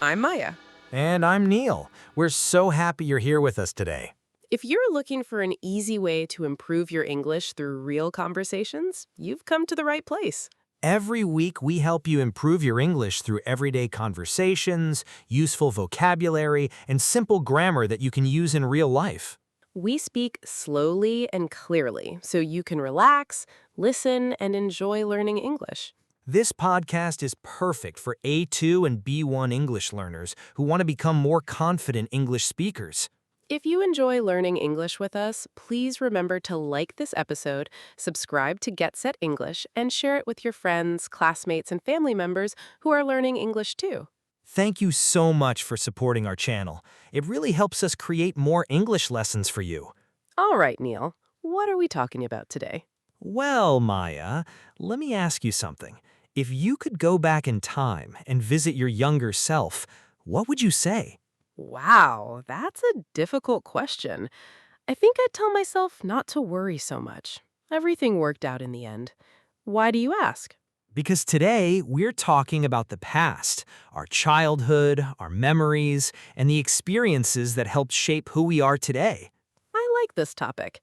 I'm Maya. And I'm Neil. We're so happy you're here with us today. If you're looking for an easy way to improve your English through real conversations, you've come to the right place. Every week, we help you improve your English through everyday conversations, useful vocabulary, and simple grammar that you can use in real life. We speak slowly and clearly so you can relax, listen, and enjoy learning English. This podcast is perfect for A2 and B1 English learners who want to become more confident English speakers. If you enjoy learning English with us, please remember to like this episode, subscribe to Get Set English, and share it with your friends, classmates, and family members who are learning English too. Thank you so much for supporting our channel. It really helps us create more English lessons for you. All right, Neil, what are we talking about today? Well, Maya, let me ask you something. If you could go back in time and visit your younger self, what would you say? Wow, that's a difficult question. I think I'd tell myself not to worry so much. Everything worked out in the end. Why do you ask? Because today, we're talking about the past, our childhood, our memories, and the experiences that helped shape who we are today. I like this topic.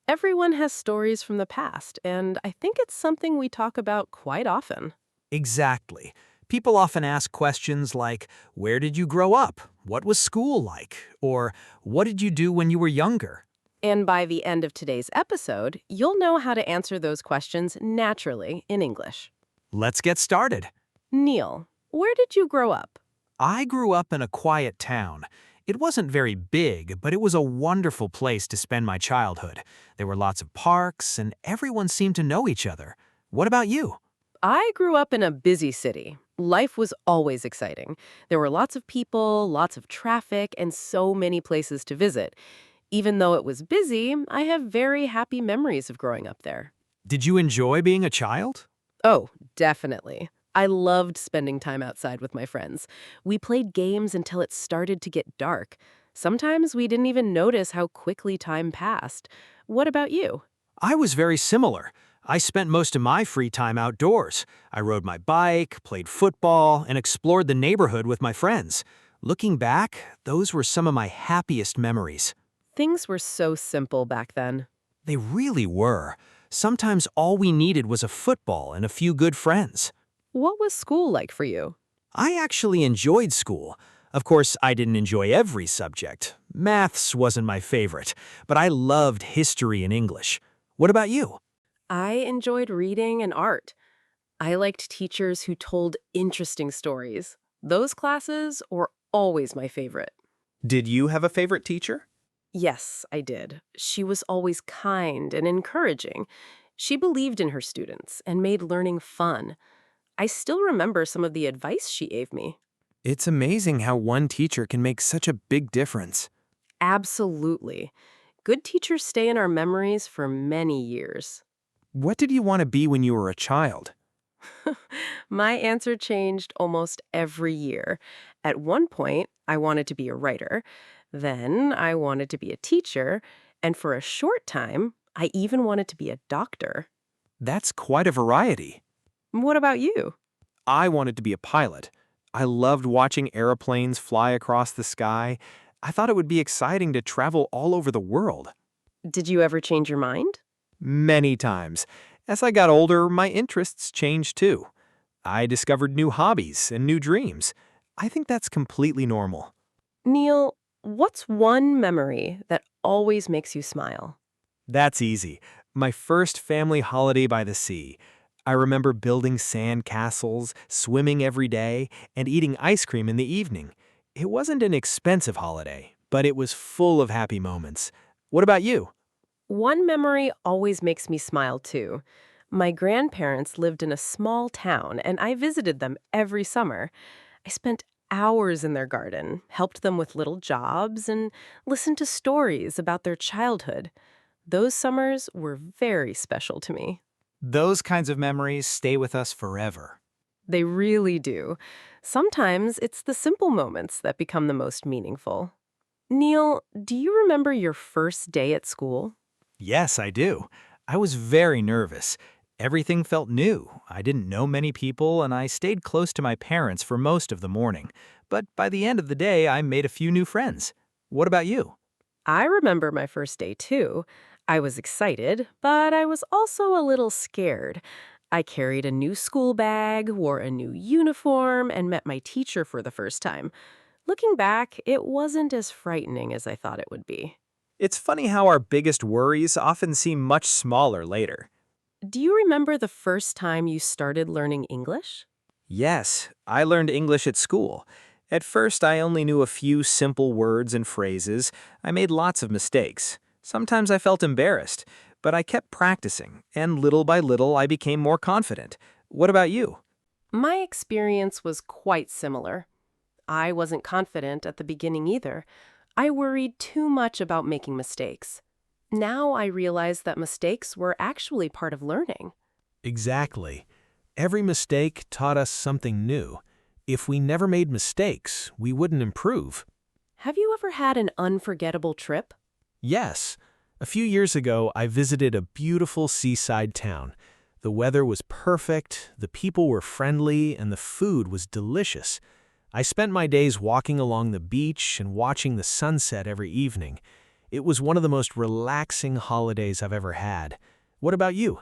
Everyone has stories from the past, and I think it's something we talk about quite often. Exactly. People often ask questions like, where did you grow up? What was school like? Or what did you do when you were younger? And by the end of today's episode, you'll know how to answer those questions naturally in English. Let's get started. Neil, where did you grow up? I grew up in a quiet town. It wasn't very big, but it was a wonderful place to spend my childhood. There were lots of parks, and everyone seemed to know each other. What about you? I grew up in a busy city. Life was always exciting. There were lots of people, lots of traffic, and so many places to visit. Even though it was busy, I have very happy memories of growing up there. Did you enjoy being a child? Oh, definitely. I loved spending time outside with my friends. We played games until it started to get dark. Sometimes we didn't even notice how quickly time passed. What about you? I was very similar. I spent most of my free time outdoors. I rode my bike, played football, and explored the neighborhood with my friends. Looking back, those were some of my happiest memories. Things were so simple back then. They really were. Sometimes all we needed was a football and a few good friends. What was school like for you? I actually enjoyed school. Of course, I didn't enjoy every subject. Maths wasn't my favorite, but I loved history and English. What about you? I enjoyed reading and art. I liked teachers who told interesting stories. Those classes were always my favorite. Did you have a favorite teacher? Yes, I did. She was always kind and encouraging. She believed in her students and made learning fun. I still remember some of the advice she gave me. It's amazing how one teacher can make such a big difference. Absolutely. Good teachers stay in our memories for many years. What did you want to be when you were a child? My answer changed almost every year. At one point, I wanted to be a writer. Then I wanted to be a teacher. And for a short time, I even wanted to be a doctor. That's quite a variety. What about you? I wanted to be a pilot. I loved watching airplanes fly across the sky. I thought it would be exciting to travel all over the world. Did you ever change your mind? Many times. As I got older, my interests changed too. I discovered new hobbies and new dreams. I think that's completely normal. Neil, what's one memory that always makes you smile? That's easy. My first family holiday by the sea. I remember building sand castles, swimming every day, and eating ice cream in the evening. It wasn't an expensive holiday, but it was full of happy moments. What about you? One memory always makes me smile too. My grandparents lived in a small town, and I visited them every summer. I spent hours in their garden, helped them with little jobs, and listened to stories about their childhood. Those summers were very special to me. Those kinds of memories stay with us forever. They really do. Sometimes it's the simple moments that become the most meaningful. Neil, do you remember your first day at school? Yes, I do. I was very nervous. Everything felt new. I didn't know many people, and I stayed close to my parents for most of the morning. But by the end of the day, I made a few new friends. What about you? I remember my first day too. I was excited, but I was also a little scared. I carried a new school bag, wore a new uniform, and met my teacher for the first time. Looking back, it wasn't as frightening as I thought it would be. It's funny how our biggest worries often seem much smaller later. Do you remember the first time you started learning English? Yes, I learned English at school. At first, I only knew a few simple words and phrases. I made lots of mistakes. Sometimes I felt embarrassed, but I kept practicing, and little by little, I became more confident. What about you? My experience was quite similar. I wasn't confident at the beginning either. I worried too much about making mistakes. Now I realize that mistakes were actually part of learning. Exactly. Every mistake taught us something new. If we never made mistakes, we wouldn't improve. Have you ever had an unforgettable trip? Yes. A few years ago, I visited a beautiful seaside town. The weather was perfect, the people were friendly, and the food was delicious. I spent my days walking along the beach and watching the sunset every evening. It was one of the most relaxing holidays I've ever had. What about you?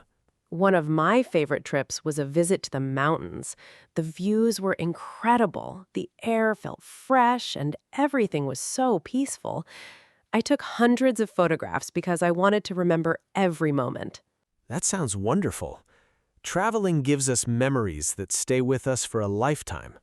One of my favorite trips was a visit to the mountains. The views were incredible. The air felt fresh and everything was so peaceful. I took hundreds of photographs because I wanted to remember every moment. That sounds wonderful. Traveling gives us memories that stay with us for a lifetime.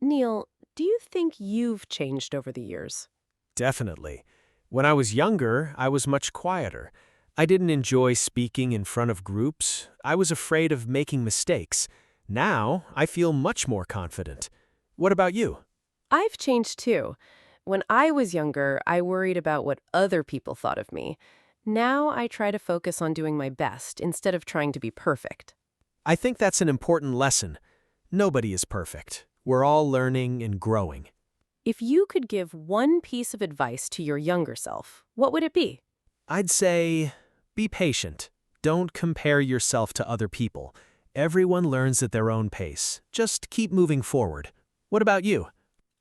Neil, do you think you've changed over the years? Definitely. When I was younger, I was much quieter. I didn't enjoy speaking in front of groups. I was afraid of making mistakes. Now, I feel much more confident. What about you? I've changed too. When I was younger, I worried about what other people thought of me. Now I try to focus on doing my best instead of trying to be perfect. I think that's an important lesson. Nobody is perfect. We're all learning and growing. If you could give one piece of advice to your younger self, what would it be? I'd say, be patient. Don't compare yourself to other people. Everyone learns at their own pace. Just keep moving forward. What about you?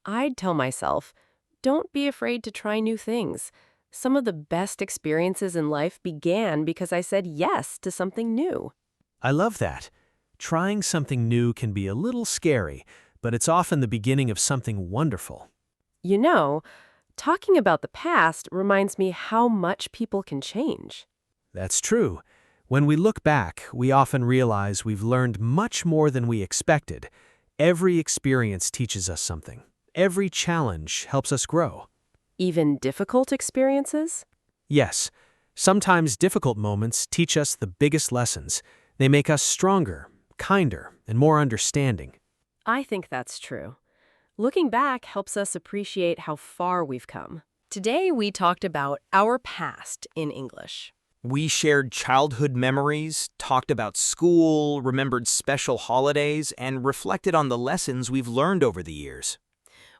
I'd tell myself, don't be afraid to try new things. Some of the best experiences in life began because I said yes to something new. I love that. Trying something new can be a little scary, but it's often the beginning of something wonderful. You know, talking about the past reminds me how much people can change. That's true. When we look back, we often realize we've learned much more than we expected. Every experience teaches us something. Every challenge helps us grow. Even difficult experiences? Yes, sometimes difficult moments teach us the biggest lessons. They make us stronger, kinder, and more understanding. I think that's true. Looking back helps us appreciate how far we've come. Today we talked about our past in English. We shared childhood memories, talked about school, remembered special holidays, and reflected on the lessons we've learned over the years.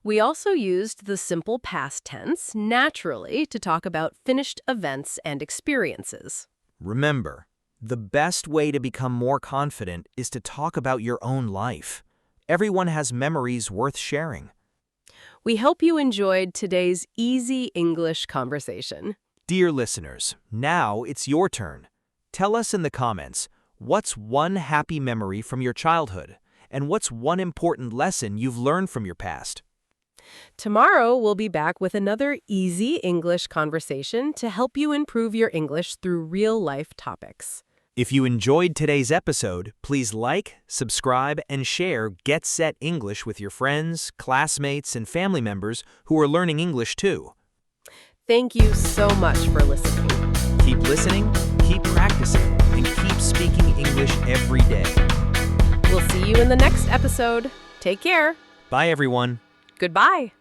We also used the simple past tense, naturally, to talk about finished events and experiences. Remember, the best way to become more confident is to talk about your own life. Everyone has memories worth sharing. We hope you enjoyed today's easy English conversation. Dear listeners, now it's your turn. Tell us in the comments, what's one happy memory from your childhood? And what's one important lesson you've learned from your past? Tomorrow, we'll be back with another easy English conversation to help you improve your English through real-life topics. If you enjoyed today's episode, please like, subscribe, and share Get Set English with your friends, classmates, and family members who are learning English too. Thank you so much for listening. Keep listening, keep practicing, and keep speaking English every day. We'll see you in the next episode. Take care. Bye, everyone. Goodbye.